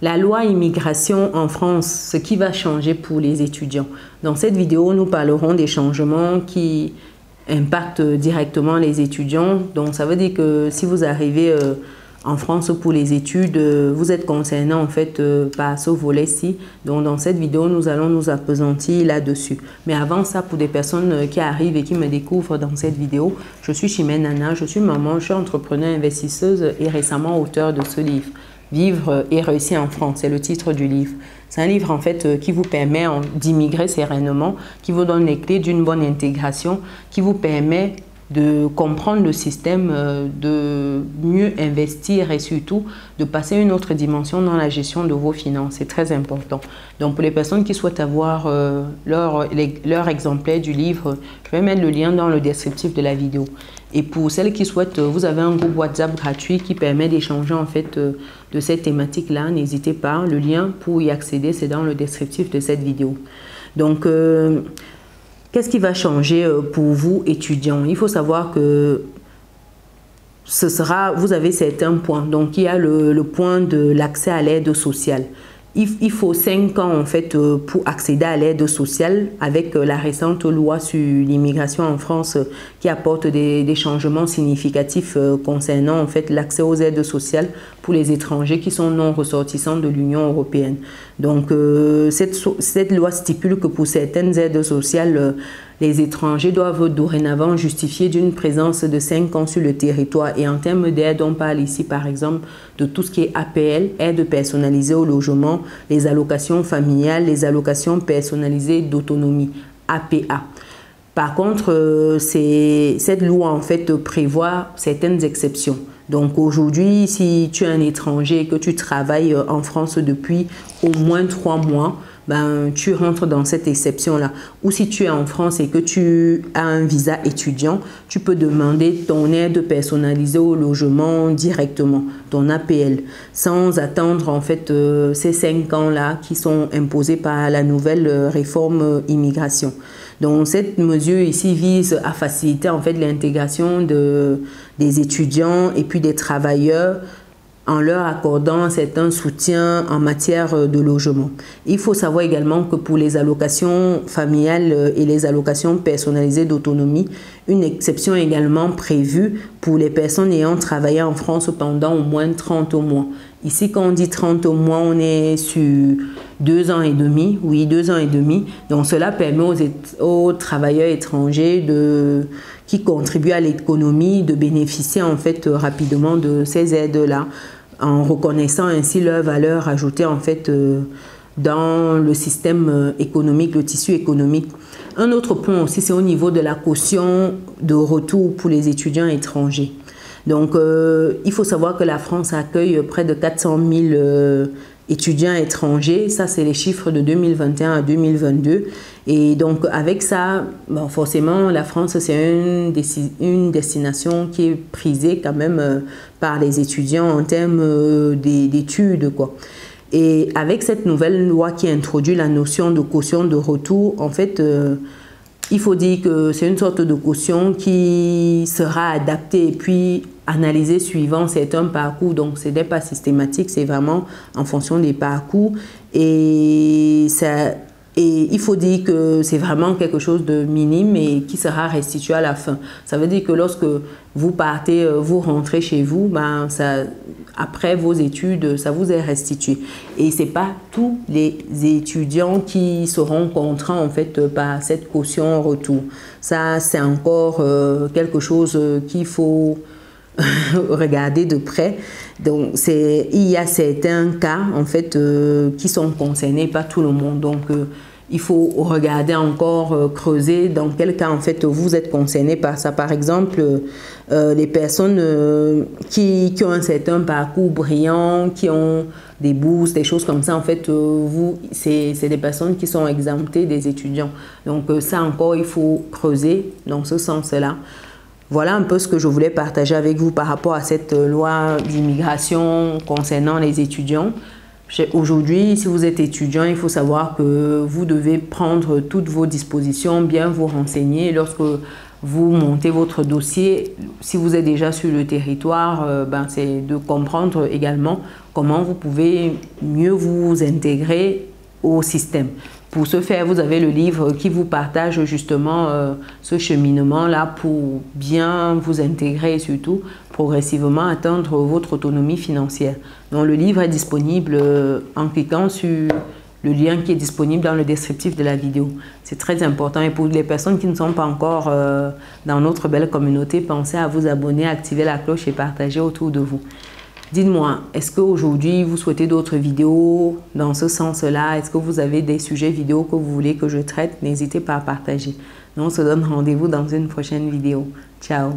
La loi immigration en France, ce qui va changer pour les étudiants. Dans cette vidéo, nous parlerons des changements qui impactent directement les étudiants. Donc, ça veut dire que si vous arrivez en France pour les études, vous êtes concerné en fait par ce volet-ci. Donc, dans cette vidéo, nous allons nous appesantir là-dessus. Mais avant ça, pour des personnes qui arrivent et qui me découvrent dans cette vidéo, je suis Chimène Nana, je suis maman, je suis entrepreneur, investisseuse et récemment auteur de ce livre. Vivre et réussir en France, c'est le titre du livre. C'est un livre en fait qui vous permet d'immigrer sereinement, qui vous donne les clés d'une bonne intégration, qui vous permet de comprendre le système, de mieux investir et surtout de passer une autre dimension dans la gestion de vos finances. C'est très important. Donc pour les personnes qui souhaitent avoir leur exemplaire du livre, je vais mettre le lien dans le descriptif de la vidéo. Et pour celles qui souhaitent, vous avez un groupe WhatsApp gratuit qui permet d'échanger en fait de cette thématique-là. N'hésitez pas, le lien pour y accéder, c'est dans le descriptif de cette vidéo. Donc, qu'est-ce qui va changer pour vous, étudiants? Il faut savoir que vous avez certains points. Donc, il y a le point de l'accès à l'aide sociale. Il faut 5 ans en fait pour accéder à l'aide sociale avec la récente loi sur l'immigration en France qui apporte des changements significatifs concernant en fait l'accès aux aides sociales pour les étrangers qui sont non ressortissants de l'Union européenne. Donc cette loi stipule que pour certaines aides sociales, les étrangers doivent dorénavant justifier d'une présence de 5 ans sur le territoire. Et en termes d'aide, on parle ici par exemple de tout ce qui est APL, aide personnalisée au logement, les allocations familiales, les allocations personnalisées d'autonomie, APA. Par contre, cette loi en fait prévoit certaines exceptions. Donc aujourd'hui, si tu es un étranger et que tu travailles en France depuis au moins 3 mois, ben, tu rentres dans cette exception-là. Ou si tu es en France et que tu as un visa étudiant, tu peux demander ton aide personnalisée au logement directement, ton APL, sans attendre en fait ces 5 ans-là qui sont imposés par la nouvelle réforme immigration. Donc cette mesure ici vise à faciliter en fait l'intégration des étudiants et puis des travailleurs en leur accordant un certain soutien en matière de logement. Il faut savoir également que pour les allocations familiales et les allocations personnalisées d'autonomie, une exception est également prévue pour les personnes ayant travaillé en France pendant au moins 30 mois. Ici, quand on dit 30 mois, on est sur 2 ans et demi. Oui, 2 ans et demi. Donc, cela permet aux travailleurs étrangers qui contribuent à l'économie de bénéficier en fait rapidement de ces aides-là, en reconnaissant ainsi leur valeur ajoutée en fait dans le système économique, le tissu économique. Un autre point aussi, c'est au niveau de la caution de retour pour les étudiants étrangers. Donc, il faut savoir que la France accueille près de 400 000 étudiants étrangers. Ça, c'est les chiffres de 2021 à 2022. Et donc, avec ça, bon, forcément, la France, c'est une destination qui est prisée quand même par les étudiants en termes d'études, quoi. Et avec cette nouvelle loi qui introduit la notion de caution de retour, en fait, il faut dire que c'est une sorte de caution qui sera adaptée et puis analysée suivant certains parcours. Donc, ce n'est pas systématique, c'est vraiment en fonction des parcours. Et il faut dire que c'est vraiment quelque chose de minime et qui sera restitué à la fin. Ça veut dire que lorsque vous partez, vous rentrez chez vous, ben après vos études, ça vous est restitué. Et ce n'est pas tous les étudiants qui seront contraints en fait par cette caution en retour. Ça, c'est encore quelque chose qu'il faut regarder de près. Donc, il y a certains cas en fait qui sont concernés, pas tout le monde. Donc, il faut regarder encore, creuser dans quel cas en fait vous êtes concerné par ça. Par exemple, les personnes qui ont un certain parcours brillant, qui ont des bourses, des choses comme ça, en fait, c'est des personnes qui sont exemptées des étudiants. Donc ça encore, il faut creuser dans ce sens-là. Voilà un peu ce que je voulais partager avec vous par rapport à cette loi d'immigration concernant les étudiants. Aujourd'hui, si vous êtes étudiant, il faut savoir que vous devez prendre toutes vos dispositions, bien vous renseigner. Lorsque vous montez votre dossier. Si vous êtes déjà sur le territoire, c'est de comprendre également comment vous pouvez mieux vous intégrer au système. Pour ce faire, vous avez le livre qui vous partage justement ce cheminement-là pour bien vous intégrer et surtout progressivement atteindre votre autonomie financière. Donc le livre est disponible en cliquant sur le lien qui est disponible dans le descriptif de la vidéo. C'est très important et pour les personnes qui ne sont pas encore dans notre belle communauté, pensez à vous abonner, activer la cloche et partager autour de vous. Dites-moi, est-ce qu'aujourd'hui vous souhaitez d'autres vidéos dans ce sens-là? Est-ce que vous avez des sujets vidéo que vous voulez que je traite? N'hésitez pas à partager. Nous, on se donne rendez-vous dans une prochaine vidéo. Ciao!